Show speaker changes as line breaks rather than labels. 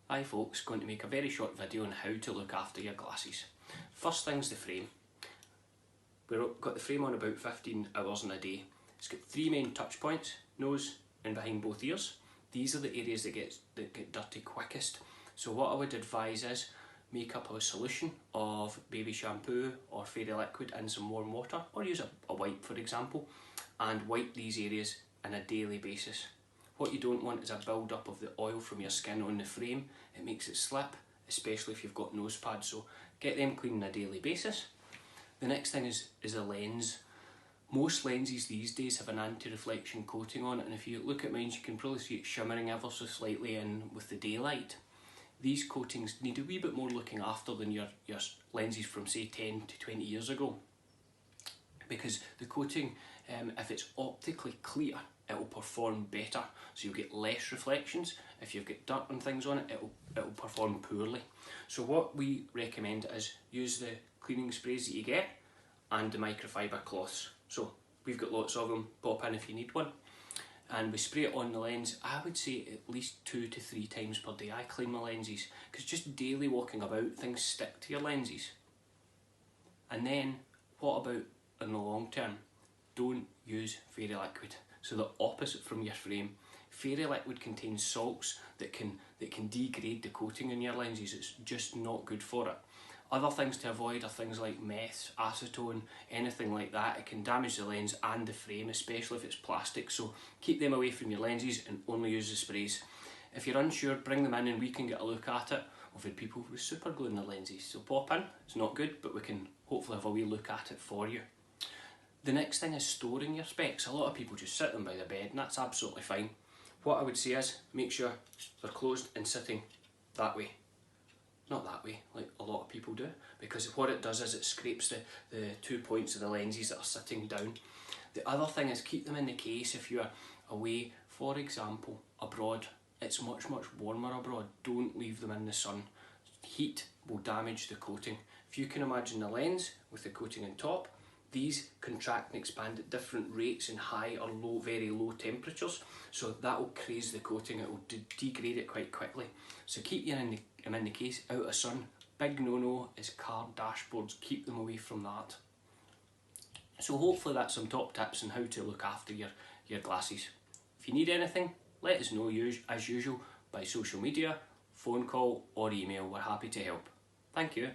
Hi folks, going to make a very short video on how to look after your glasses. First thing's the frame. We've got the frame on about 15 hours in a day. It's got three main touch points, nose and behind both ears. These are the areas that get dirty quickest. So what I would advise is make up a solution of baby shampoo or fairy liquid in some warm water, or use a wipe for example, and wipe these areas on a daily basis. What you don't want is a build up of the oil from your skin on the frame. It makes it slip, especially if you've got nose pads, so get them clean on a daily basis. The next thing is a lens. Most lenses these days have an anti-reflection coating on it, and if you look at mine you can probably see it shimmering ever so slightly in with the daylight. These coatings need a wee bit more looking after than your lenses from say 10 to 20 years ago, because the coating, if it's optically clear, it will perform better, so you'll get less reflections. If you've got dirt and things on it, it will perform poorly. So what we recommend is use the cleaning sprays that you get and the microfiber cloths. So we've got lots of them, pop in if you need one. And we spray it on the lens, I would say at least 2 to 3 times per day. I clean my lenses, because just daily walking about, things stick to your lenses. And then, what about in the long term? Don't use fairy liquid. So the opposite from your frame. Fairy liquid contains salts that can degrade the coating in your lenses. It's just not good for it. Other things to avoid are things like meth, acetone, anything like that. It can damage the lens and the frame, especially if it's plastic. So keep them away from your lenses and only use the sprays. If you're unsure, bring them in and we can get a look at it. We've had people with super glue in their lenses, so pop in. It's not good, but we can hopefully have a wee look at it for you. The next thing is storing your specs. A lot of people just sit them by the bed, and that's absolutely fine. What I would say is make sure they're closed and sitting that way. Not that way, like a lot of people do, because what it does is it scrapes the 2 points of the lenses that are sitting down. The other thing is keep them in the case if you're away, for example, abroad. It's much warmer abroad. Don't leave them in the sun. Heat will damage the coating. If you can imagine the lens with the coating on top, these contract and expand at different rates in high or low, very low temperatures, so that will craze the coating. It will degrade it quite quickly. So keep them in the case, out of sun. Big no-no is car dashboards. Keep them away from that. So hopefully that's some top tips on how to look after your glasses. If you need anything, let us know as usual by social media, phone call or email. We're happy to help. Thank you.